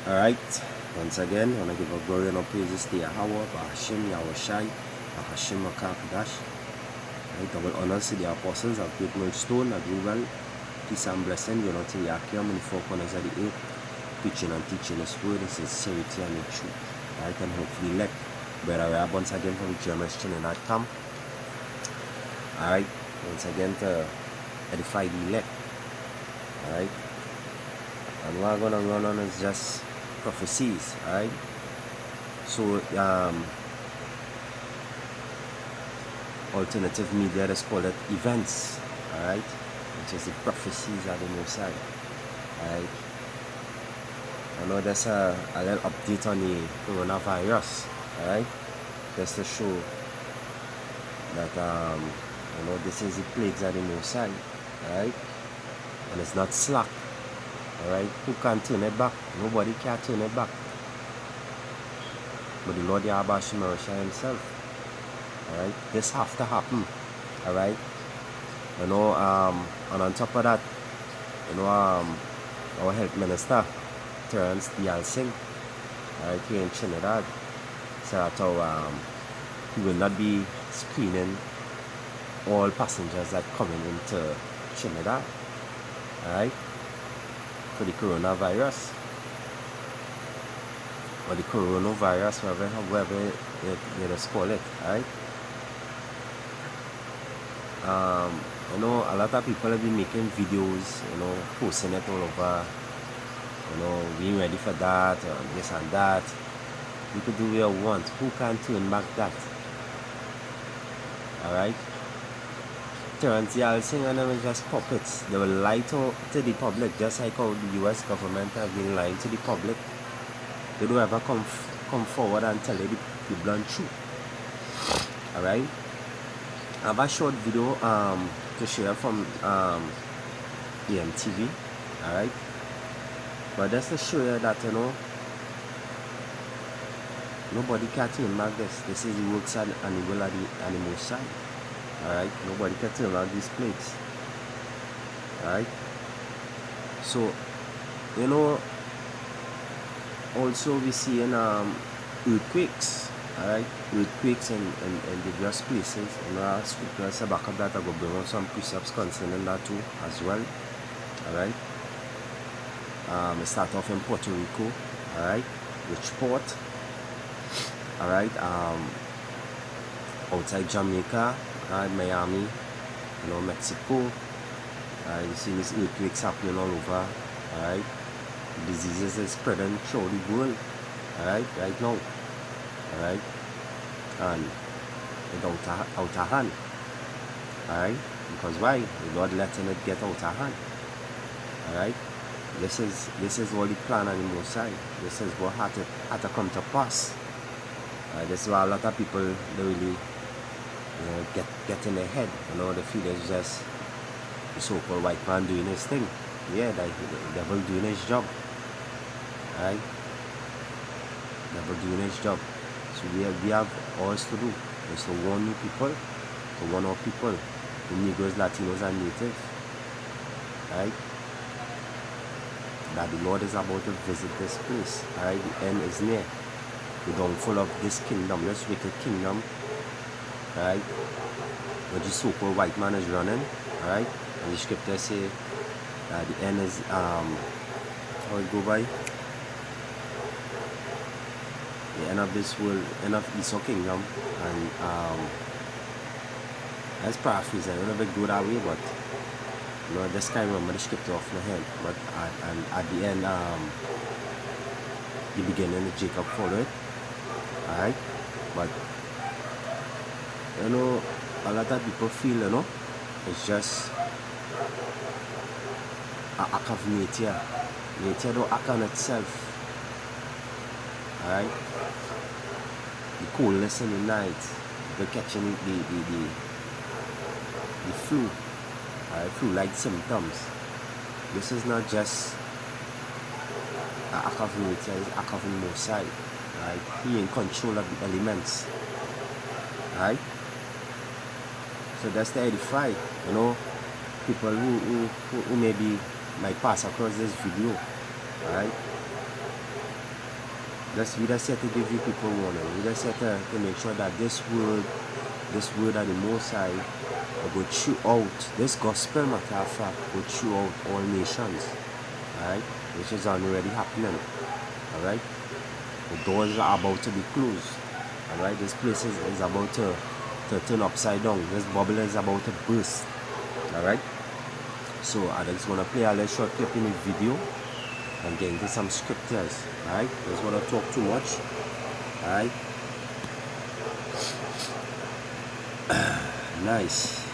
Alright, once again, I want to give a glory and praises to Yahweh, Bahashim, Yahushai, Bahashim, Makakadash. Right, double honors to the apostles of Great Millstone, of Rugal, peace and blessing, you know, to Yakim and the four corners of the earth, preaching and teaching His word in sincerity and in truth. Right, and hopefully elect. Brother Rab once again from GMSChannel.com. Alright, once again to edify the elect. Alright, and what I'm gonna run on is just prophecies. Alright, so alternative media, let's call it events. Alright, which is the prophecies of the Most High. Alright, I know there's a little update on the coronavirus. Alright, just to show that you know, this is the plagues of the Most High. Alright, and it's not slack. Alright, who can turn it back? Nobody can turn it back but the Lord Yahweh Shemarashi himself. Alright, this have to happen. Alright, you know, and on top of that, you know, our health minister Terrence Dial Singh, alright, here in Trinidad, said that he will not be screening all passengers that coming into Trinidad, alright, for the coronavirus. Or the coronavirus, whatever you just call it, alright. You know, a lot of people have been making videos, you know, posting it all over, you know, being ready for that, this and that. You could do what you want. Who can turn back that? Alright? Terrence Dial Singh and them are just puppets. They will lie to the public, just like how the US government have been lying to the public. They don't ever come forward and tell you the blunt truth. Alright? I have a short video to share from EMTV. Alright? But just to show you that, you know, nobody can turn back this. This is the works and the will of the animal side. Alright? Nobody can turn back these plagues. Alright? So, you know, also we see in earthquakes. Alright? Earthquakes in various places. You know, scriptures back up that I go bring on some precepts concerning that too as well. Alright? We start off in Puerto Rico. Alright? Richport. Alright? Outside Jamaica, Miami, you know, Mexico. You see these earthquakes happening all over. Alright? Diseases are spreading throughout the world. Alright? Right now. Alright? And it's out of hand. Alright? Because why? The Lord letting it get out of hand. Alright? This is all the plan of the Most High. This is what had to come to pass. This is why a lot of people they really, you know, get in their head. You know, they feel it's just the so-called white man doing his thing. Yeah, the devil doing his job. Alright? Devil doing his job. So we have all to do. Is to warn new people, to warn our people, the Negroes, Latinos, and natives. Alright? That the Lord is about to visit this place. Alright? The end is near. The downfall of this kingdom, this wicked kingdom. Alright? Where the so-called white man is running. Alright? And the scripture say that the end is how it go by? The end of this world, end of Esau kingdom, and let's paraphrase. I don't know if it go that way, but you know, I just can't remember the scripture off my head. But at the end, the beginning of Jacob followed. Alright, but you know, a lot of people feel, you know, it's just an act of nature. Nature don't act on itself. Alright, the coldness in the night, the catching the flu, flu-like symptoms. This is not just an act of nature, it's an act of the Most High. Right? He in control of the elements. Right? So that's the edify. You know, people who maybe might pass across this video. Right? we just here to give you people warning. We just here to make sure that this word of the Most High will go throughout, this gospel matter of fact, go throughout all nations. Alright? Which is already happening. Alright? The doors are about to be closed. Alright? This place is about to turn upside down. This bubble is about to burst. Alright? So I just want to play a little short clip in the video and get into some scriptures. Alright? I just want to talk too much. Alright? Nice.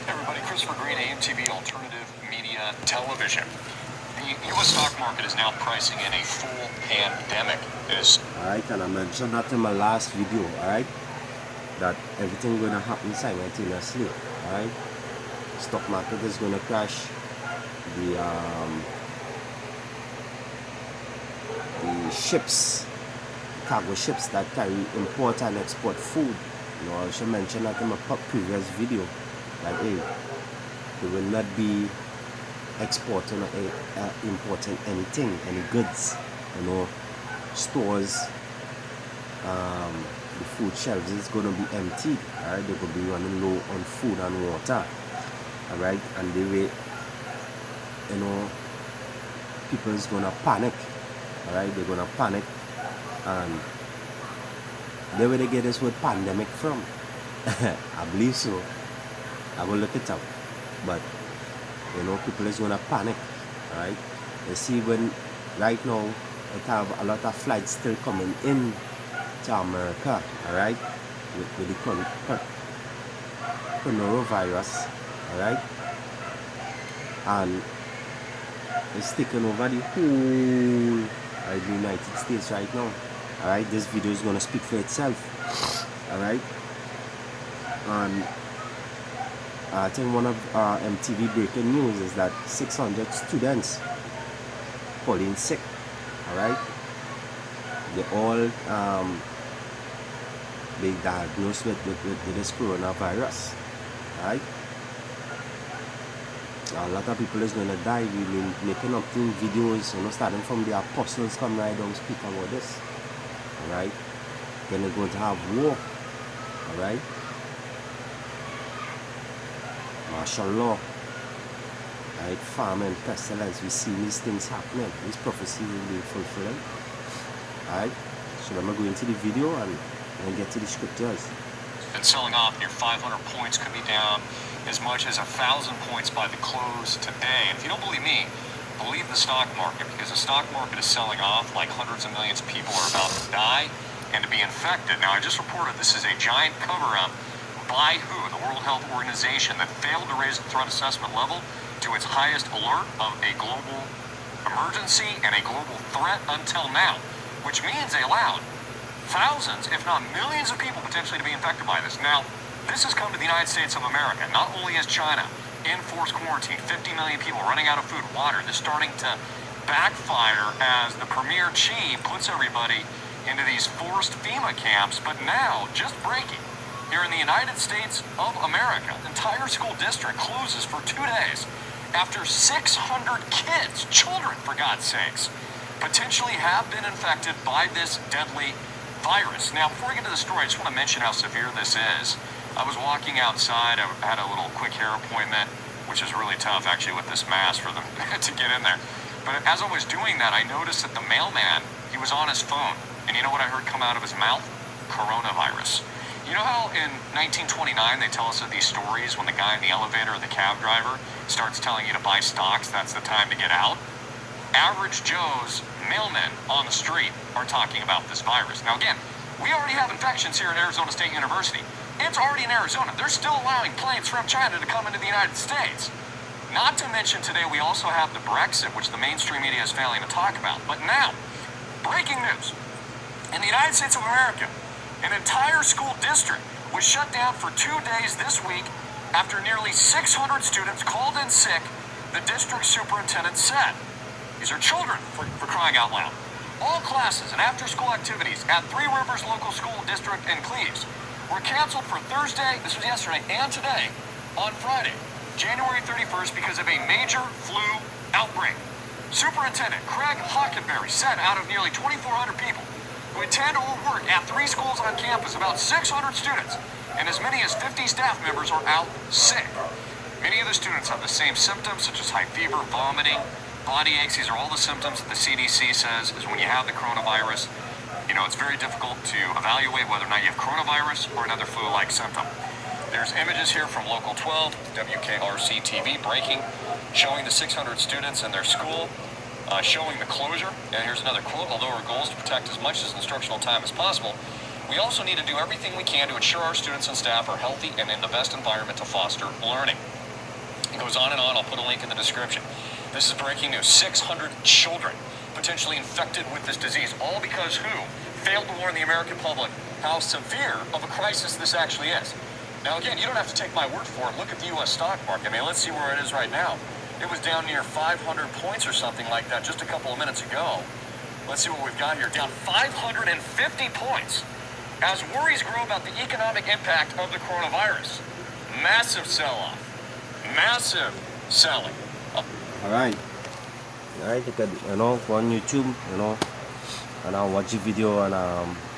Hey everybody, Christopher Green, AMTV Alternative Media Television. The U.S. stock market is now pricing in a full pandemic. Alright, and I mentioned that in my last video, alright? That everything going to happen simultaneously, alright? Stock market is going to crash. The ships, cargo ships that carry import and export food, you know, I should mention that in my previous video, like, hey, they will not be exporting or importing anything, any goods, you know, stores, the food shelves is going to be empty, alright, they're going to be running low on food and water, alright, and the way, you know, people is going to panic, alright, they're going to panic, and where will they get this word pandemic from? I believe so. I will look it up. But you know, people is gonna panic. Alright? You see, when right now it have a lot of flights still coming in to America, alright? With the coronavirus, alright? And it's taking over the whole United States right now. Alright, this video is gonna speak for itself. Alright, and I think one of MTV breaking news is that 600 students falling sick. Alright, they all they diagnosed with this coronavirus. Alright, a lot of people is gonna die. We've been making up videos, you know, starting from the apostles come right down speak about this. Alright, then they're going to have war. Alright, martial law. Alright, famine, pestilence. We see these things happening. These prophecies will be fulfilling. Alright, so I'm going to go into the video and get to the scriptures. And selling off near 500 points, could be down as much as 1,000 points by the close today. And if you don't believe me, believe the stock market, because the stock market is selling off like hundreds of millions of people are about to die and to be infected. Now, I just reported this is a giant cover-up by WHO, the World Health Organization, that failed to raise the threat assessment level to its highest alert of a global emergency and a global threat until now, which means they allowed thousands, if not millions of people potentially to be infected by this. Now, this has come to the United States of America. Not only has China enforced quarantine, 50 million people running out of food and water. This is starting to backfire as the Premier Chief puts everybody into these forced FEMA camps. But now, just breaking, here in the United States of America, entire school district closes for 2 days after 600 kids, children for God's sakes, potentially have been infected by this deadly virus. Now, before we get to the story, I just want to mention how severe this is. I was walking outside. I had a little quick hair appointment, which is really tough, actually, with this mask for them to get in there. But as I was doing that, I noticed that the mailman, he was on his phone. And you know what I heard come out of his mouth? Coronavirus. You know how in 1929 they tell us of these stories when the guy in the elevator or the cab driver starts telling you to buy stocks, that's the time to get out? Average Joe's mailmen on the street are talking about this virus. Now again, we already have infections here at Arizona State University. It's already in Arizona. They're still allowing planes from China to come into the United States. Not to mention today we also have the Brexit, which the mainstream media is failing to talk about. But now, breaking news. In the United States of America, an entire school district was shut down for 2 days this week after nearly 600 students called in sick, the district superintendent said. These are children, for crying out loud. All classes and after-school activities at Three Rivers Local School District in Cleves were canceled for Thursday, this was yesterday, and today on Friday, January 31st, because of a major flu outbreak. Superintendent Craig Hockenberry said out of nearly 2,400 people who intend to work at 3 schools on campus, about 600 students, and as many as 50 staff members are out sick. Many of the students have the same symptoms, such as high fever, vomiting, body aches. These are all the symptoms that the CDC says is when you have the coronavirus. You know, it's very difficult to evaluate whether or not you have coronavirus or another flu-like symptom. There's images here from Local 12, WKRC TV breaking, showing the 600 students in their school, showing the closure. And here's another quote: although our goal is to protect as much as instructional time as possible, we also need to do everything we can to ensure our students and staff are healthy and in the best environment to foster learning. It goes on and on. I'll put a link in the description. This is breaking news. 600 children potentially infected with this disease, all because who? Failed to warn the American public how severe of a crisis this actually is. Now again, you don't have to take my word for it. Look at the U.S. stock market. I mean, let's see where it is right now. It was down near 500 points or something like that just a couple of minutes ago. Let's see what we've got here. Down 550 points as worries grow about the economic impact of the coronavirus. Massive sell-off. Massive selling. Alright, look at, go on YouTube, and I'll watch the video on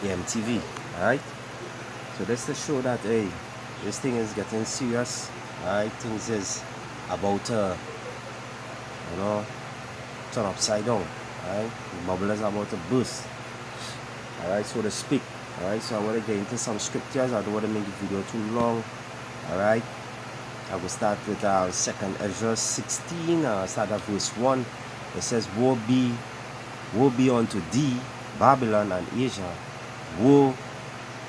EMTV. Alright, so this to show that, hey, this thing is getting serious. Alright, things is about to, turn upside down. Alright, the bubble is about to burst. Alright, so to speak. Alright, so I want to get into some scriptures. I don't want to make the video too long. Alright, I will start with 2nd Ezra 16. Start at verse 1. It says, woe be unto thee, Babylon and Asia. Woe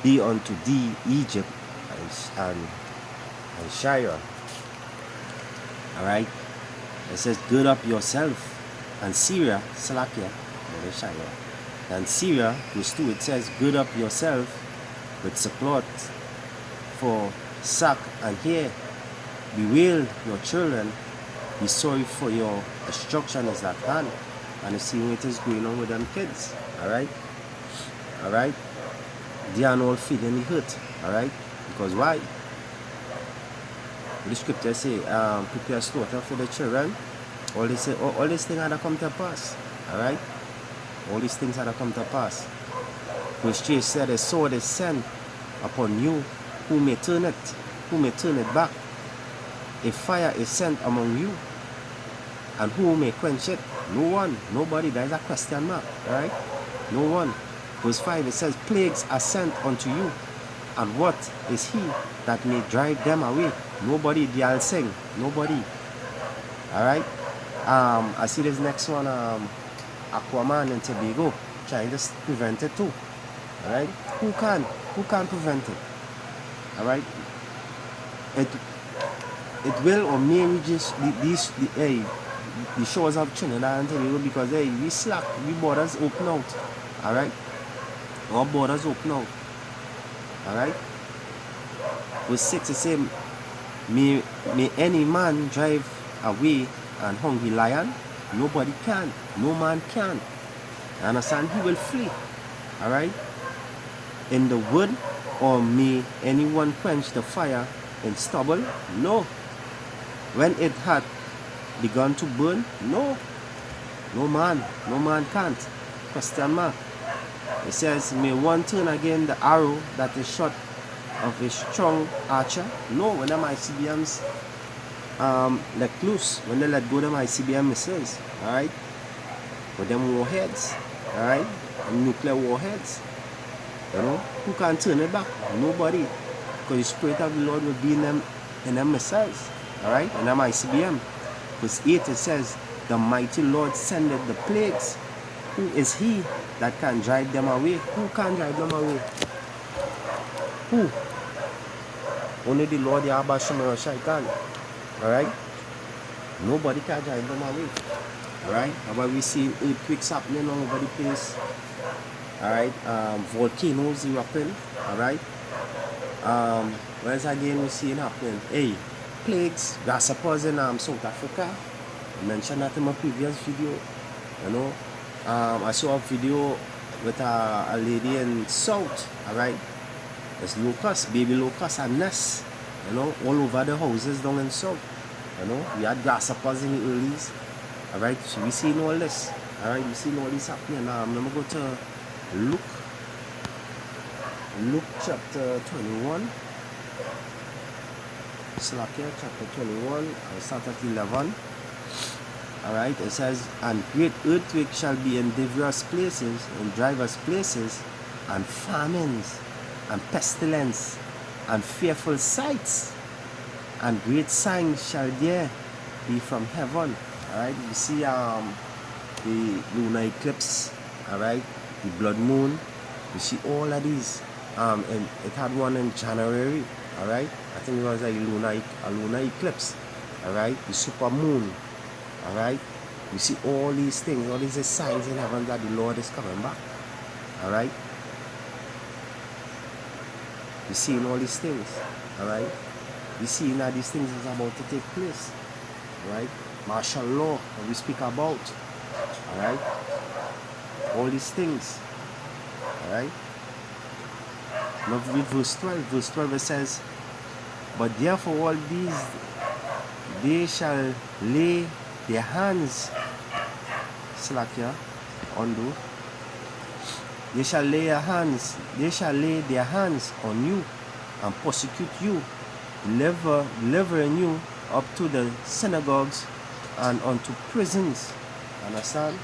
be unto thee, Egypt and Shire. Alright, it says, gird up yourself, and Syria, Salakia, Shire. And Syria, verse 2, it says, gird up yourself with sackcloth for sack and hair. Bewail your children, be sorry for your destruction is at hand. And you see what is going on with them kids. Alright? Alright? They are all feeding the hurt. Alright? Because why? The scripture say, prepare slaughter for the children. All these things had to come to pass. Alright? All these things had to come to pass. Verse 3 said, a sword is sent upon you, who may turn it back. A fire is sent among you, and who may quench it? No one, nobody. That is a question mark, right? No one. Verse 5, it says, plagues are sent unto you, and what is he that may drive them away? Nobody. They all sing. Nobody. Alright? I see this next one, Aquaman and Tobago, trying to prevent it too. Alright? Who can prevent it? Alright? It will or may reach the shores of Trinidad and Tobago, because hey, we slack, we borders open out. Alright? Our borders open out. Alright? Verse 6 it says, may any man drive away an hungry lion? Nobody can. No man can. You understand? He will flee. Alright? In the wood, or may anyone quench the fire in stubble? No. When it had begun to burn? No. No man can't. Question mark. It says, may one turn again the arrow that is shot of a strong archer? No. When them ICBMs let loose, when they let go them ICBM missiles, alright? With them warheads, alright? Nuclear warheads. Who can turn it back? Nobody. Because the Spirit of the Lord will be in them missiles. Alright? In them ICBM. Verse 8 it says, the mighty Lord sendeth the plagues. Who is he that can drive them away? Who can drive them away? Who? Only the Lord Yahweh Shemar Shaitan. Alright? Nobody can drive them away. Alright? But we see earthquakes happening all over the place. Alright? Volcanoes erupting. Alright? Whereas again we see it happening. Hey, plagues, grasshoppers in South Africa. I mentioned that in my previous video. I saw a video with a lady in South. Alright? There's locusts, baby locusts and nests. All over the houses down in South. We had grasshoppers in the earlies. Alright, so we seen all this. Alright, we seen all this happening. I'm gonna go to Luke Luke chapter 21. Slakia chapter 21. I'll start at 11. Alright, it says, and great earthquake shall be in diverse places, in divers places, and famines, and pestilence, and fearful sights, and great signs shall there be from heaven. Alright, you see the lunar eclipse, alright, the blood moon, you see all of these. And it had one in January, alright. I think it was a lunar eclipse, alright, the super moon. Alright, you see all these things, all these signs in heaven that the Lord is coming back. Alright, you seeing all these things. Alright, you seeing that these things is about to take place. Alright, martial law that we speak about. Alright, all these things. Alright, now read verse 12. Verse 12 it says, but therefore all these they shall lay their hands, Slakia, undo. They shall lay their hands on you and persecute you, delivering you up to the synagogues and unto prisons. Understand?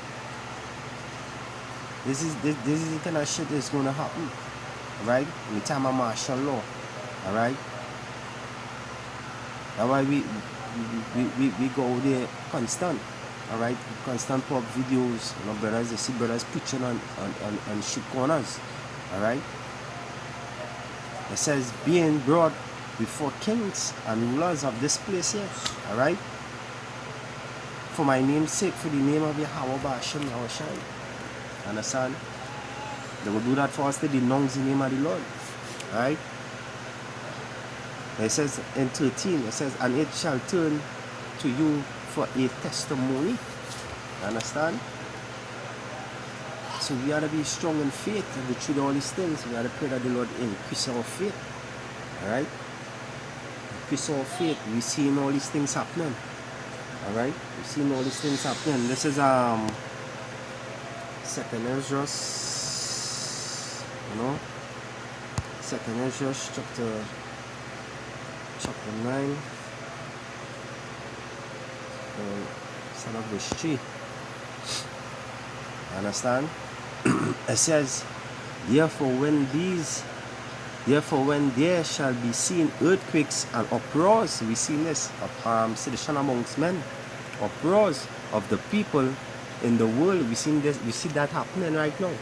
This is the kind of shit that's gonna happen, right? In the time of martial law, alright. That's why we go there constant, alright, constant pop videos, you know, brothers, they see brothers preaching on shit corners, alright. It says being brought before kings and rulers of this place here, alright, for my name's sake, for the name of Yahweh Ba'ashem Yahushai. Understand? They will do that for us to denounce the name of the Lord, alright. It says in 13, it says, and it shall turn to you for a testimony. Understand? So we ought to be strong in faith and go through all these things. We ought to pray that the Lord increase our faith. Alright? Increase our faith. We're seeing all these things happening. Alright? We're seeing all these things happening. This is Second Ezra, you know, Second Ezra chapter 9, start of verse 3. Understand? It says, therefore when there shall be seen earthquakes and uproars, we see this, sedition amongst men, uproars of the people in the world. We see that happening right now.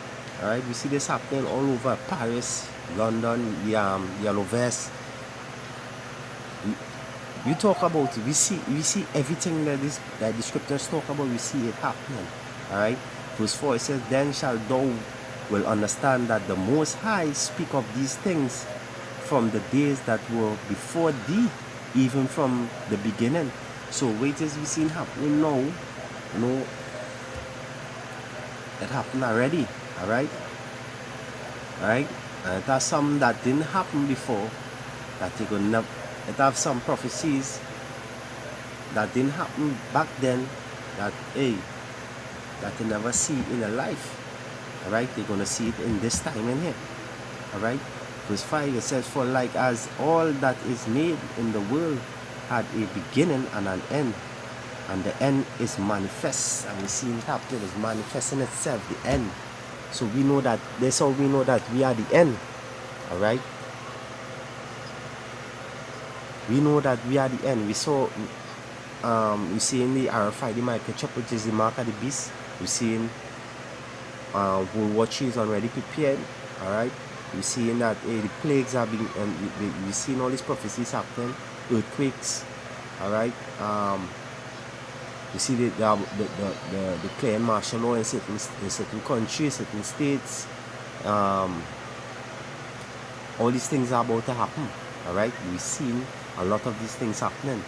Alright, we see this happening all over Paris, London, the Yellow Vest. We talk about it, we see everything that the scriptures talk about, we see it happening. Alright? Verse 4 it says, then shall thou will understand that the Most High speak of these things from the days that were before thee, even from the beginning. So wait as we see it happening now. You know, it happened already. Alright? Alright? And it has some that didn't happen before, that they could never. It have some prophecies that didn't happen back then, that that they never see in their life. Alright, they're gonna see it in this time in here. Alright, verse 5 it says, for like as all that is made in the world had a beginning and an end, and the end is manifest, and we see it happening, is manifesting itself, the end. So we know that, that's how we know that we are the end. Alright, we know that we are the end. We saw, we see in the RFID microchip, which is the mark of the beast. We see in World War III is already prepared. Alright, we see in that the plagues are being, we see all these prophecies happening, earthquakes. Alright, we see the declaring martial law in certain countries, certain states. All these things are about to happen. Alright, we've seen a lot of these things happening.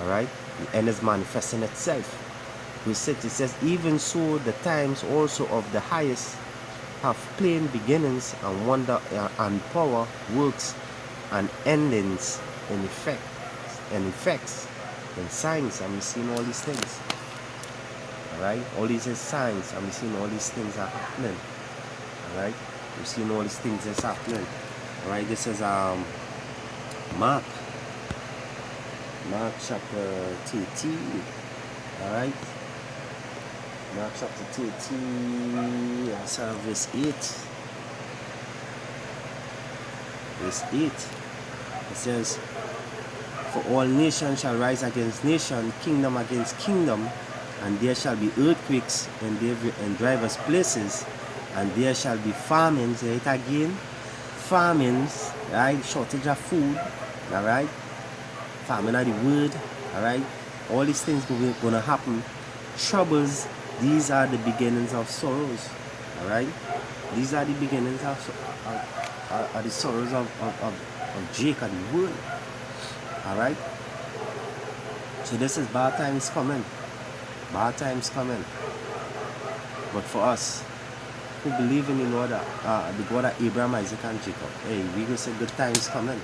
Alright, the end is manifesting itself. It says, even so the times also of the highest have plain beginnings and wonder and power, works and endings and effects and signs, and we've seen all these things. Alright, all these are signs, and we've seen all these things are happening. Alright, We've seen all these things that's happening. Alright, this is Mark chapter 13. Alright, Mark chapter 13, let's have verse 8. Verse 8. It says, for all nations shall rise against nation, kingdom against kingdom, and there shall be earthquakes in divers places, and there shall be famines. Right again, famines, right? Shortage of food, all right? Famine of the word, all right? All these things gonna happen. Troubles, these are the beginnings of sorrows, all right? These are the beginnings of the sorrows of Jacob, the world, all right? So this is bad times coming. Bad times coming. But for us who believe in the Lord, the God of Abraham, Isaac, and Jacob, hey, we will say good times coming.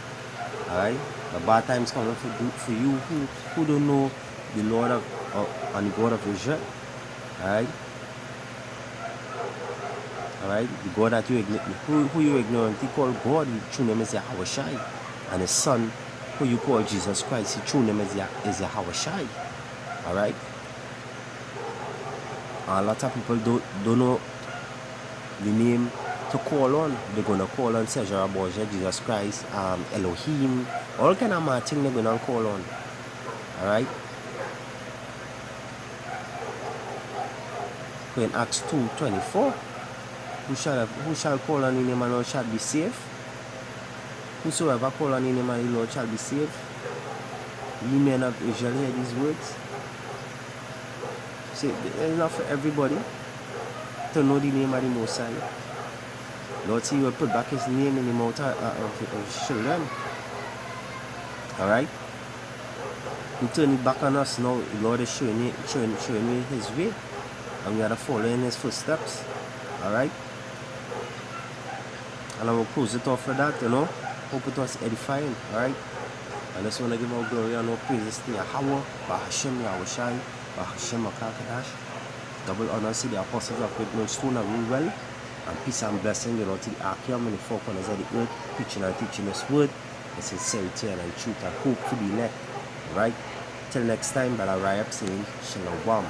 Alright? The bad times coming for you who don't know the Lord and the God of Israel. Alright? Alright? The God that you ignore, who you ignorant, he called God, his true name is Yahushai. And his son, who you call Jesus Christ, his true name is Yahushai. Alright? A lot of people don't know the name to call on. They're gonna call on Sejara Borgia, Jesus Christ, Elohim, all kind of mad thing they're gonna call on. Alright? In Acts 2:24, who shall call on the name of the Lord shall be saved. Whosoever call on the name of the Lord shall be saved. Ye men of Israel, hear these words. See, it's not for everybody to know the name of the Most High. Lord, see, He will put back His name in the mouth of His children. Alright? He turn it back on us now. The Lord is showing me His way. And we are to follow in His footsteps. Alright? And I will close it off for that, you know. Hope it was edifying. Alright? I just want to give all glory and all praises to Yahweh, Bahashem, Yahushai, Bahashem, Akakadash. Double honors to the apostles of Great Millstone and rule well. And peace and blessing, you know, to the Archeum and the four corners of the earth, preaching and teaching this word, the sincerity and truth and hope to be met. Alright? Till next time, Brother Ryab saying, Shalom.